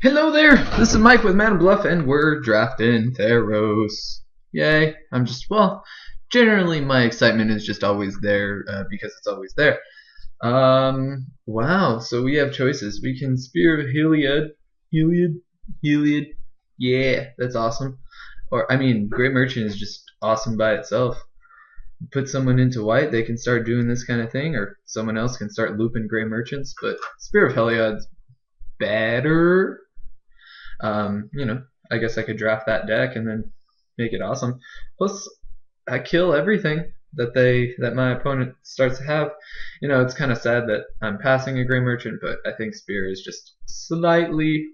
Hello there, this is Mike with Madam Bluff, and we're drafting Theros. Yay, generally my excitement is just always there because it's always there. Wow, so we have choices. We can Spear of Heliod, yeah, that's awesome. Great Merchant is just awesome by itself. Put someone into white, they can start doing this kind of thing, or someone else can start looping Gray Merchants, but Spear of Heliod's better. I guess I could draft that deck and then make it awesome. Plus, I kill everything that my opponent starts to have. It's kind of sad that I'm passing a Gray Merchant, but I think Spear is just slightly.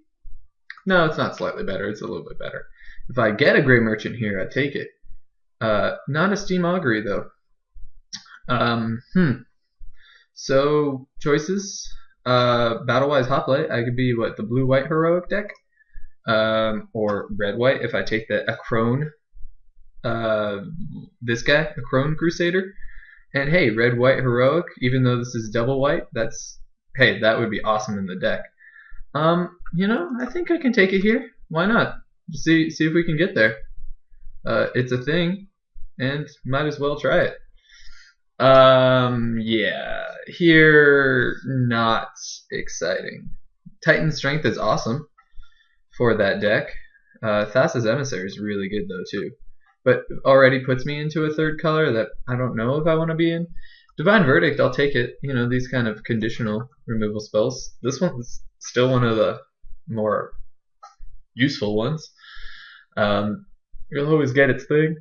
No, it's not slightly better. It's a little bit better. If I get a Gray Merchant here, I take it. Not a Steam Augury though. So choices. Battle-wise Hoplite. I could be the blue-white heroic deck. Or red-white if I take the Acrone, this guy, Acrone Crusader. And hey, red-white heroic, even though this is double white, that would be awesome in the deck. I think I can take it here. Why not? See if we can get there. It's a thing, and might as well try it. Yeah, here, not exciting. Titan Strength is awesome for that deck. THS Emissary is really good though too, but already puts me into a third color that I don't know if I want to be in. Divine Verdict, I'll take it. These kind of conditional removal spells. This one's still one of the more useful ones. You'll always get its thing.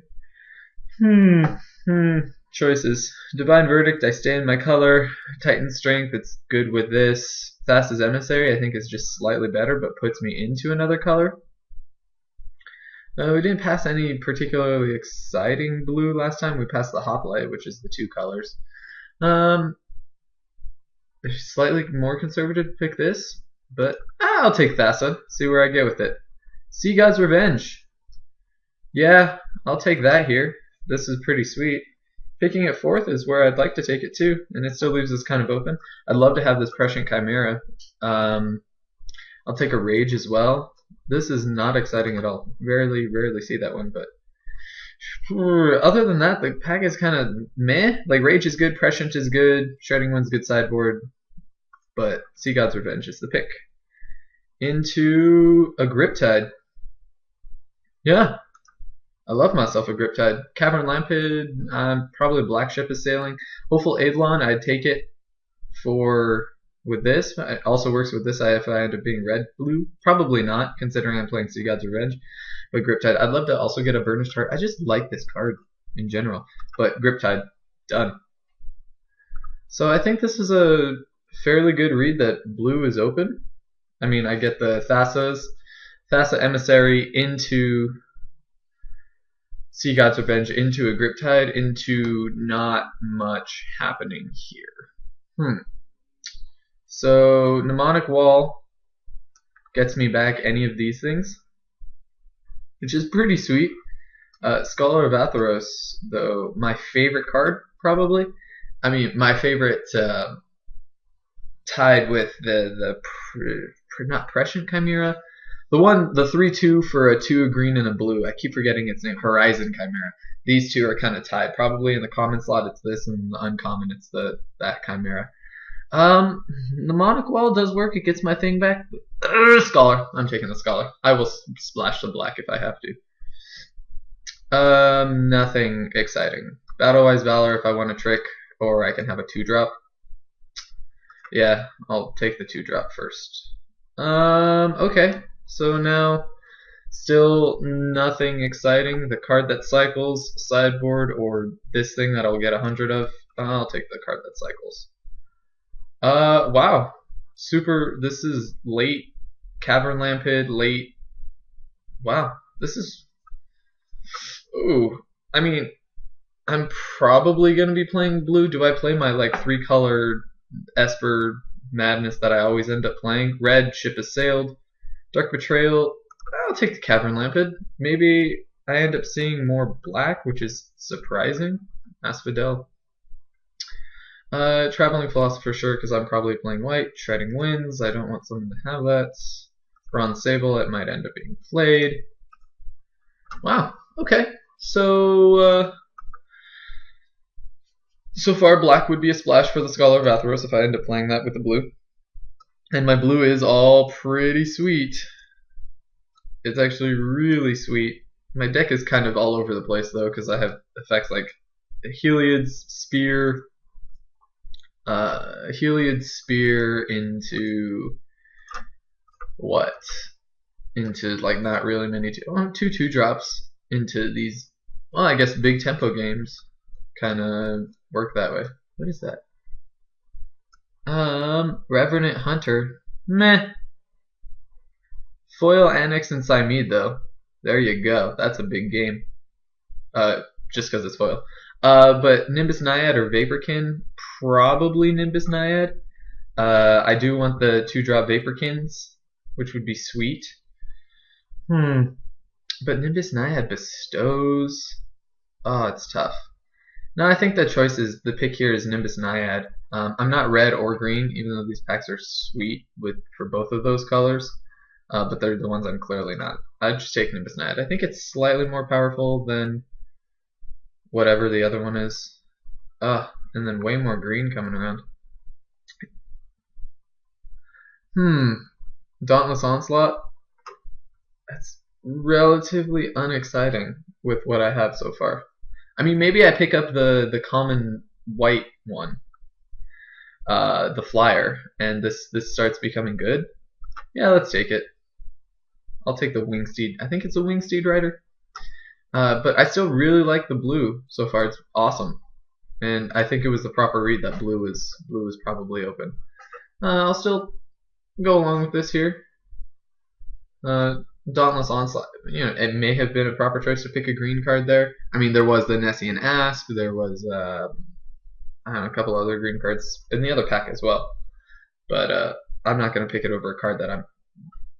Choices. Divine Verdict, I stay in my color. Titan Strength, it's good with this. THS Emissary, I think, is just slightly better, but puts me into another color. We didn't pass any particularly exciting blue last time. We passed the Hoplite, which is the two colors. Slightly more conservative to pick this, but I'll take Thassa. See where I get with it. Sea God's Revenge. Yeah, I'll take that here. This is pretty sweet. Picking it fourth is where I'd like to take it too, and it still leaves us kind of open. I'd love to have this Prescient Chimera. I'll take a Rage as well. This is not exciting at all. Rarely see that one, but other than that, the pack is kind of meh. Like Rage is good, Prescient is good, Shredding One's good sideboard, but Sea God's Revenge is the pick. Into a Griptide. Yeah. I love myself a Griptide. Cavern Lampid, probably Black Ship is sailing. Hopeful Eidolon, I'd take it with this. It also works with this if I end up being red-blue. Probably not, considering I'm playing Sea God's Revenge. But Griptide, I'd love to also get a Burnished Heart. I just like this card in general. But Griptide, done. So I think this is a fairly good read that blue is open. I get the Thassa Emissary into Sea God's Revenge, into a Griptide, into not much happening here. So Mnemonic Wall gets me back any of these things, which is pretty sweet. Scholar of Atheros, though, my favorite card, probably. My favorite tied with not Prescient Chimera. The 3/2 for a 2, a green, and a blue. I keep forgetting its name. Horizon Chimera. These two are kind of tied. Probably in the common slot it's this, and in the uncommon it's that Chimera. Mnemonic Wall does work. It gets my thing back. Scholar. I'm taking the Scholar. I will splash the black if I have to. Nothing exciting. Battle-wise Valor if I want a trick, or I can have a 2-drop. Yeah, I'll take the 2-drop first. Okay. So now, still nothing exciting. The card that cycles, sideboard, or this thing that I'll get 100 of. I'll take the card that cycles. Wow. Super, this is late. Cavern Lampid, late. Wow. This is, ooh. I'm probably going to be playing blue. Do I play my 3-color Esper Madness that I always end up playing? Red, Ship has sailed. Dark Betrayal, I'll take the Cavern Lampid. Maybe I end up seeing more black, which is surprising. Asphodel. Traveling Philosopher, sure, because I'm probably playing white. Shredding Winds, I don't want someone to have that. Bronze Sable, it might end up being played. Wow, okay. So, so far black would be a splash for the Scholar of Atheros if I end up playing that with the blue. And my blue is all pretty sweet. It's actually really sweet. My deck is kind of all over the place though, because I have effects like Heliod's Spear, Heliod's Spear into what? Into like not really many two 2-drops into these. Well, I guess big tempo games kind of work that way. What is that? Revenant Hunter. Meh. Foil, Annex, and Cymede though. There you go. That's a big game. Just because it's foil. But Nimbus Naiad or Vaporkin, probably Nimbus Naiad. I do want the 2-drop Vaporkins, which would be sweet. But Nimbus Naiad bestows. Oh, it's tough. No, I think the pick here is Nimbus Naiad. I'm not red or green, even though these packs are sweet for both of those colors. But they're the ones I'm clearly not. I'd just take Nimbus Naiad. I think it's slightly more powerful than whatever the other one is. And then way more green coming around. Dauntless Onslaught. That's relatively unexciting with what I have so far. I mean, maybe I pick up the common white one, the flyer, and this starts becoming good. Yeah, let's take it. I'll take the Wingsteed. I think it's a Wingsteed Rider. But I still really like the blue so far. It's awesome, and I think it was the proper read that blue is probably open. I'll still go along with this here. Dauntless Onslaught. You know, it may have been a proper choice to pick a green card there. I mean, there was the Nessian Asp. There was I don't know, a couple other green cards in the other pack as well. But I'm not going to pick it over a card that I'm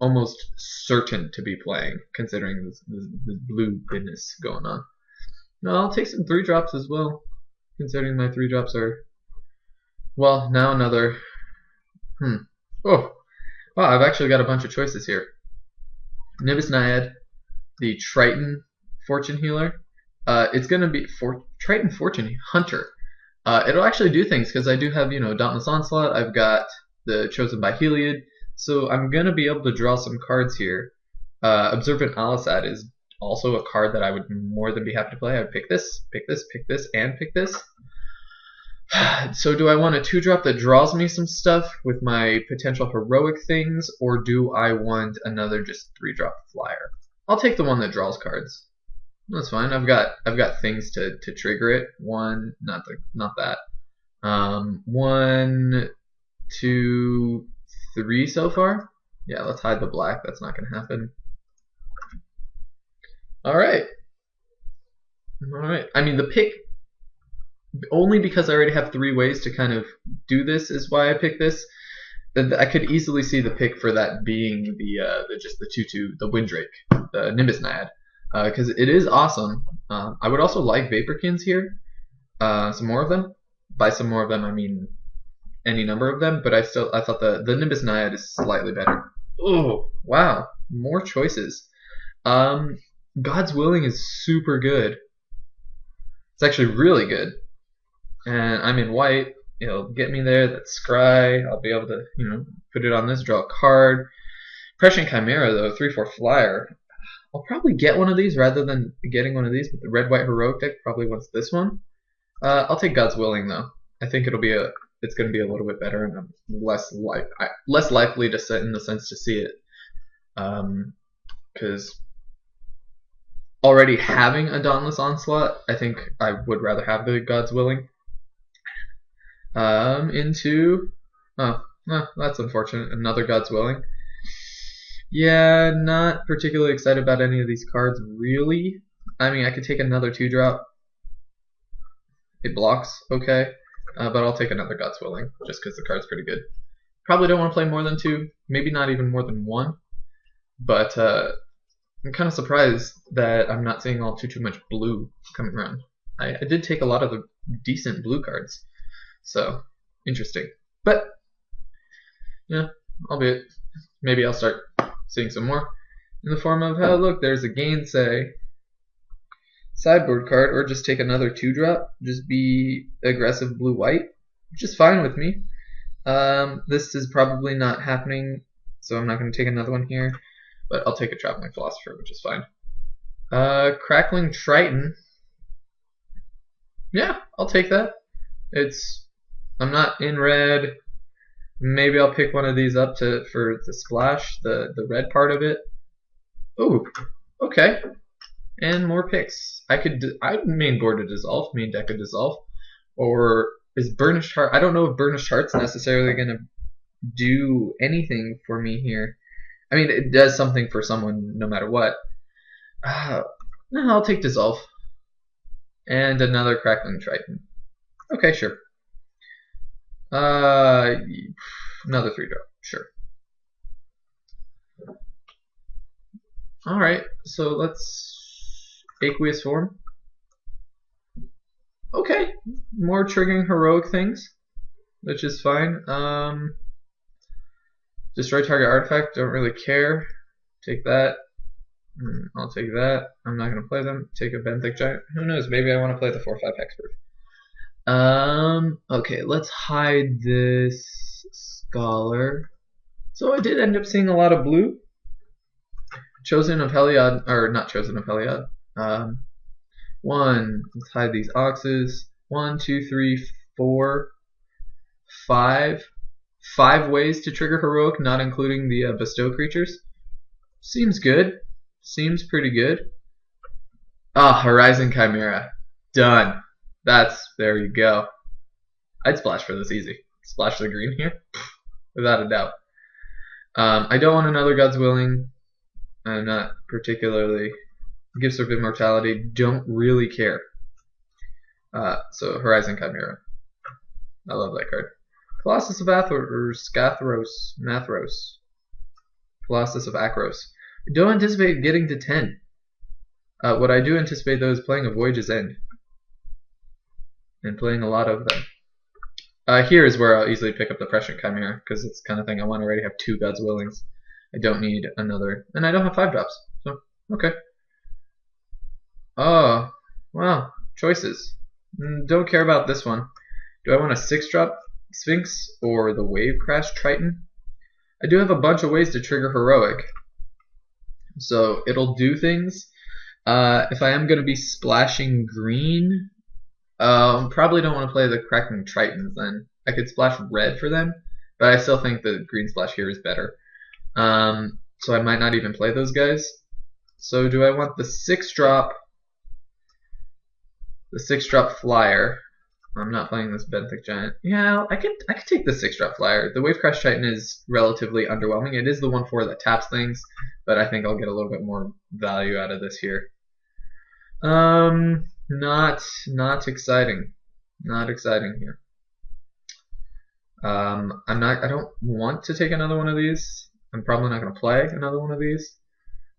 almost certain to be playing, considering this blue goodness going on. No, I'll take some 3-drops as well, considering my 3-drops are, well, now another. Oh, wow, I've actually got a bunch of choices here. Nimbus Naiad, the Triton Fortune Healer. It's going to be Triton Fortune Hunter. It'll actually do things because I do have, you know, Dauntless Onslaught. I've got the Chosen by Heliod. So I'm going to be able to draw some cards here. Observant Alisad is also a card that I would more than be happy to play. I would pick this, pick this, pick this, and pick this. So do I want a 2-drop that draws me some stuff with my potential heroic things, or do I want another just 3-drop flyer? I'll take the one that draws cards. That's fine. I've got things to trigger it. One, not that. 1, 2, 3 so far. Yeah, let's hide the black. That's not going to happen. All right. I mean, the pick, only because I already have 3 ways to kind of do this is why I picked this. I could easily see the pick for that being just the 2/2, the Windrake, the Nimbus Naiad, because it is awesome. I would also like Vaporkins here, some more of them. By some more of them, I mean any number of them, but I thought the Nimbus Naiad is slightly better. Oh, wow, more choices. God's Willing is super good. It's actually really good. And I'm in white. It'll get me there. That's Scry. I'll be able to, you know, put it on this, draw a card. Prescient Chimera, though, 3/4 flyer. I'll probably get one of these rather than getting one of these, but the red-white heroic deck probably wants this one. I'll take God's Willing, though. I think it's going to be a little bit better, and I'm less likely to sit in the sense to see it, because already having a Dauntless Onslaught, I think I would rather have the God's Willing. That's unfortunate. Another God's Willing. Yeah, not particularly excited about any of these cards, really. I mean, I could take another 2-drop. It blocks, okay. But I'll take another God's Willing, just because the card's pretty good. Probably don't want to play more than 2, maybe not even more than 1. But I'm kind of surprised that I'm not seeing all too much blue coming around. I did take a lot of the decent blue cards, so interesting. But yeah, albeit maybe I'll start seeing some more in the form of, oh look, there's a Gainsay sideboard card, or just take another 2-drop, just be aggressive blue-white, which is fine with me. This is probably not happening, so I'm not going to take another one here, but I'll take a Traveling Philosopher, which is fine. Crackling Triton. Yeah, I'll take that. I'm not in red. Maybe I'll pick one of these up for the splash, the red part of it. Ooh, okay. And more picks. I'd main board a Dissolve, main deck a Dissolve. Or is Burnished Heart? I don't know if Burnished Heart's necessarily going to do anything for me here. I mean, it does something for someone no matter what. No, I'll take Dissolve. And another Crackling Triton. Okay, sure. Another 3-drop, sure. Alright, so let's Aqueous Form. Okay, more triggering heroic things, which is fine. Destroy target artifact, don't really care. Take that. I'll take that. I'm not going to play them. Take a Benthic Giant. Who knows, maybe I want to play the 4/5 Hexproof. Okay, let's hide this Scholar. So I did end up seeing a lot of blue. Chosen of Heliod, or not Chosen of Heliod. Let's hide these Oxes. 1, 2, 3, 4, 5. 5 ways to trigger Heroic, not including the Bestow creatures. Seems good. Seems pretty good. Horizon Chimera. Done. There you go. I'd splash for this easy. Splash the green here, without a doubt. I don't want another God's Willing. I'm not particularly. Gifts of Immortality, don't really care. So Horizon Chimera. I love that card. Colossus of Mathros. Colossus of Akros. I don't anticipate getting to 10. What I do anticipate though is playing a Voyage's End. And playing a lot of them. Here is where I'll easily pick up the Prescient Chimera, because it's the kind of thing I want to already have 2 God's Willings. I don't need another, and I don't have 5-drops, so okay. Oh, wow, choices. Don't care about this one. Do I want a 6-drop Sphinx or the Wave Crash Triton? I do have a bunch of ways to trigger Heroic, so it'll do things. If I am going to be splashing green, probably don't want to play the Crackling Tritons then. I could splash red for them, but I still think the green splash here is better. So I might not even play those guys. So do I want the 6-drop? The 6-drop Flyer. I'm not playing this Benthic Giant. Yeah, I could take the 6-drop Flyer. The Wave Crash Titan is relatively underwhelming. It is the 1/4 that taps things, but I think I'll get a little bit more value out of this here. Not exciting. Not exciting here. I don't want to take another one of these. I'm probably not going to play another one of these.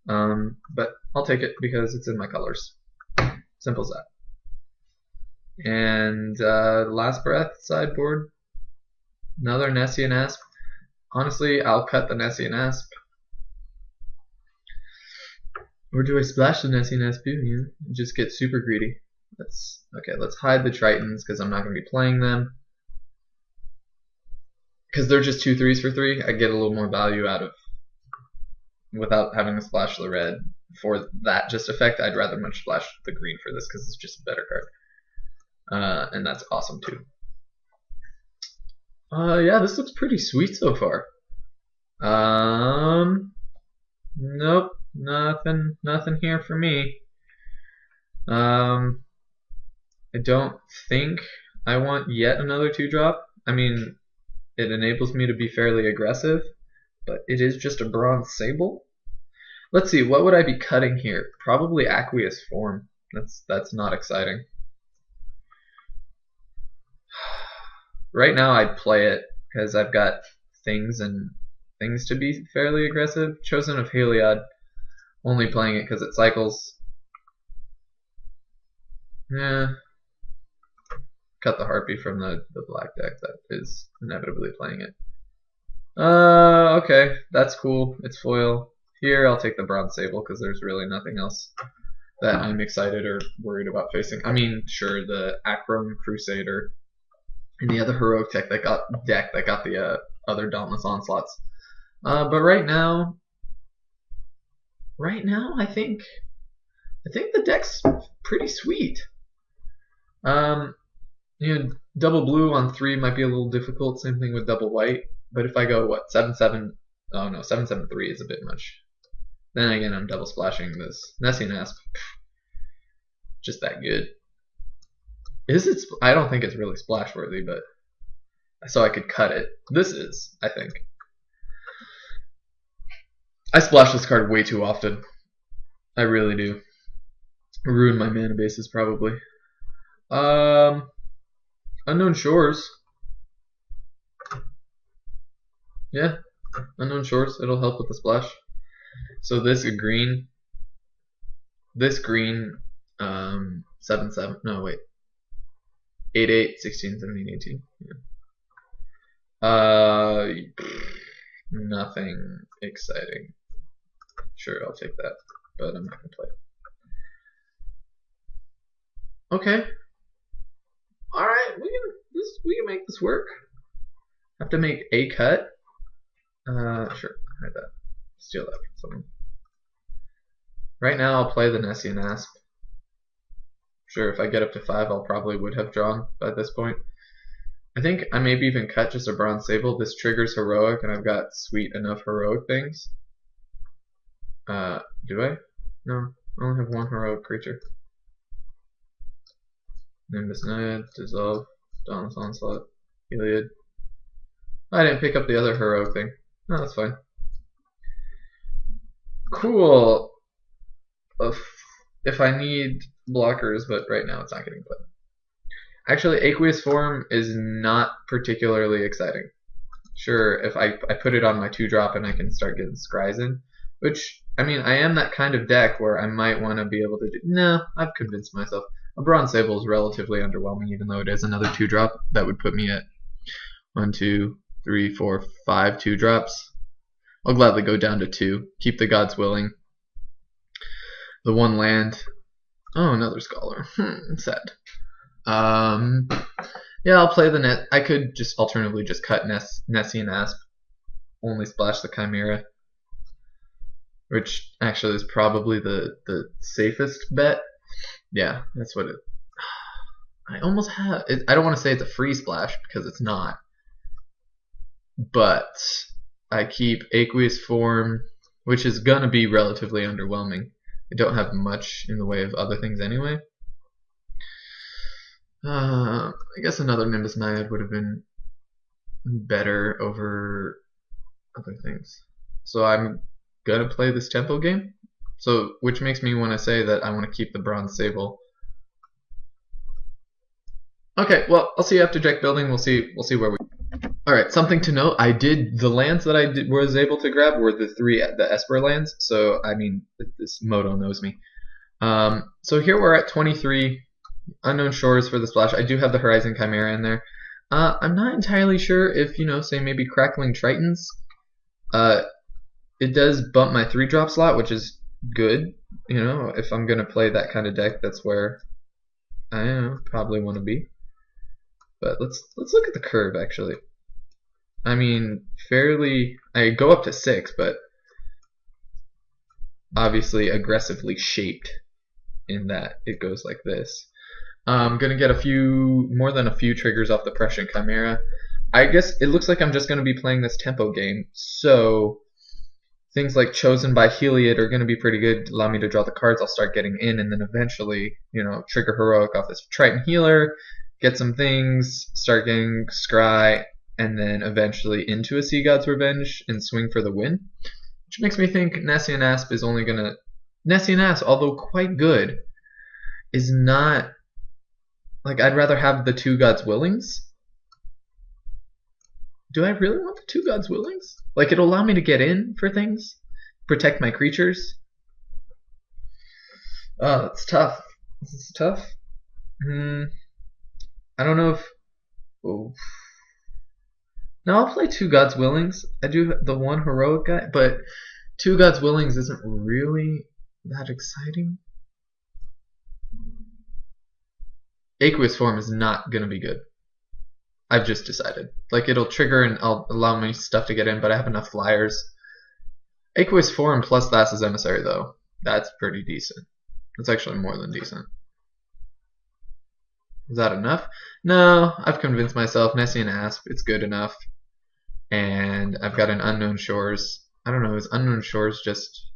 But I'll take it because it's in my colors. Simple as that. And Last Breath sideboard. Another Nessian Asp. Honestly, I'll cut the Nessian Asp. Or do I splash the Nessian Asp? Yeah, just get super greedy. Let's hide the Tritons because I'm not going to be playing them. Because they're just 2 3s for 3, I get a little more value out of without having to splash the red for that just effect. I'd rather much splash the green for this because it's just a better card. And that's awesome too. Yeah, this looks pretty sweet so far. Nope, nothing here for me. I don't think I want yet another 2-drop. I mean, it enables me to be fairly aggressive, but it is just a Bronze Sable. Let's see, what would I be cutting here? Probably Aqueous Form. That's not exciting. Right now I'd play it because I've got things to be fairly aggressive. Chosen of Heliod, only playing it because it cycles. Yeah. Cut the Harpy from the black deck that is inevitably playing it. Okay, that's cool. It's foil. Here, I'll take the Bronze Sable because there's really nothing else that I'm excited or worried about facing. I mean, sure, the Akron Crusader and the other heroic deck that got the other Dauntless Onslaughts. But right now, I think the deck's pretty sweet. Double blue on 3 might be a little difficult. Same thing with double white. But if I go 7/7, oh no, 7/7/3 is a bit much. Then again, I'm double splashing this Nessian Asp. Just that good. Is it? I don't think it's really splash worthy, but so I could cut it. This is, I think. I splash this card way too often. I really do. Ruin my mana bases probably. Unknown Shores. Yeah, Unknown Shores. It'll help with the splash. So this green, 7/7. No, wait. 8/8, 16, 17, 18. Yeah. Nothing exciting. Sure, I'll take that, but I'm not gonna play. Okay. All right, we can make this work. Have to make a cut. Sure, hide that. Steal that from someone. Right now, I'll play the Nessian Asp. Sure, if I get up to 5, I'll probably would have drawn by this point. I think I maybe even cut just a Bronze Sable. This triggers heroic, and I've got sweet enough heroic things. Do I? No, I only have one heroic creature. Nimbus Naiad, Dissolve, Dauntless Onslaught, Heliod. I didn't pick up the other heroic thing. No, that's fine. Cool. If I need blockers, but right now it's not getting played. Actually, Aqueous Form is not particularly exciting. Sure, if I put it on my 2-drop and I can start getting scries in, which, I mean, I am that kind of deck where I might want to be able to do. No, I've convinced myself. A Bronze Sable is relatively underwhelming, even though it is another 2-drop. That would put me at 1, 2, 3, 4, 5 2-drops. I'll gladly go down to 2. Keep the gods willing. The 1 land. Oh, another Scholar. Sad. Yeah, I'll play the net. I could just alternatively just cut Nessian Asp. Only splash the Chimera. Which actually is probably the safest bet. Yeah, that's what it. I almost have. I don't want to say it's a free splash because it's not. But I keep Aqueous Form, which is gonna be relatively underwhelming. I don't have much in the way of other things anyway. I guess another Nimbus Naiad would have been better over other things. So I'm gonna play this tempo game. So, which makes me want to say that I want to keep the Bronze Sable. Okay, well, I'll see you after Deckbuilding. We'll see where we. All right, something to note. The lands that I was able to grab were the Esper lands. So I mean, this Moto knows me. So here we're at 23 Unknown Shores for the splash. I do have the Horizon Chimera in there. I'm not entirely sure if say maybe Crackling Tritons. It does bump my 3-drop slot, which is good. If I'm gonna play that kind of deck, that's where I probably want to be. But let's look at the curve actually. I mean, I go up to 6, but obviously aggressively shaped in that it goes like this. I'm gonna get more than a few triggers off the Prussian Chimera. I guess it looks like I'm just gonna be playing this tempo game, so things like Chosen by Heliod are gonna be pretty good. Allow me to draw the cards. I'll start getting in, and then eventually, trigger heroic off this Triton Healer, get some things, start getting scry, and then eventually into a Sea God's Revenge and swing for the win. Which makes me think Nessian Asp is only gonna. Nessian Asp, although quite good, is not. Like, I'd rather have the 2 Gods Willings. Do I really want the 2 Gods Willings? Like, it'll allow me to get in for things, protect my creatures. Oh, it's tough. This is tough. I don't know if. Oh. No, I'll play 2 Gods Willings. I do the 1 heroic guy, but Two Gods Willings isn't really that exciting. Aqueous Form is not gonna be good. I've just decided. Like, it'll trigger and I'll allow my stuff to get in, but I have enough flyers. Aqueous Form plus Thassa's Emissary, though. That's pretty decent. That's actually more than decent. Is that enough? No, I've convinced myself. Nessian Asp, it's good enough. And I've got an Unknown Shores. I don't know, is Unknown Shores just...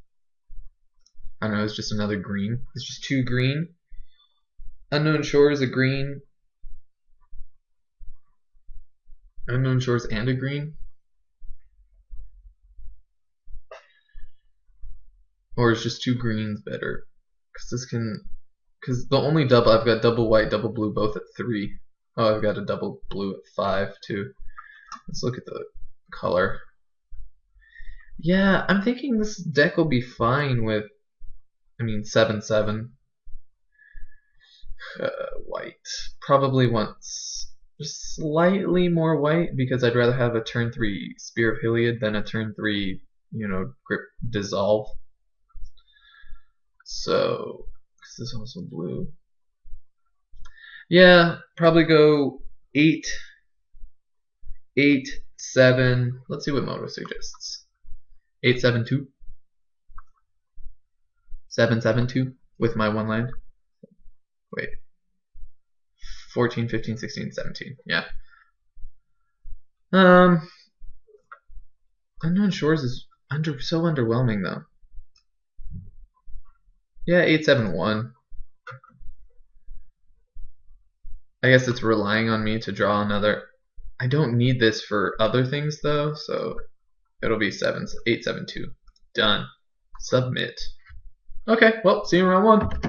I don't know, it's just another green. It's just 2 green. Unknown Shores, a green. Unknown Shores and a green. Or is just 2 greens better? Because this can... Because the only double... I've got double white, double blue, both at 3. Oh, I've got a double blue at 5, too. Let's look at the color. Yeah, I'm thinking this deck will be fine with... 7/7. White. Probably wants just slightly more white because I'd rather have a turn 3 Spear of Heliod than a turn 3, Grip Dissolve. So, this is also blue. Yeah, probably go 8, 8, 7. Let's see what Moto suggests. 8, 7, 2. 7, 7, 2 with my 1 land. Wait. 14, 15, 16, 17. Yeah. Unknown Shores is so underwhelming though. Yeah, 8, 7, 1. I guess it's relying on me to draw another. I don't need this for other things though, so it'll be 8, 7, 2. Done. Submit. Okay, well, see you in round 1.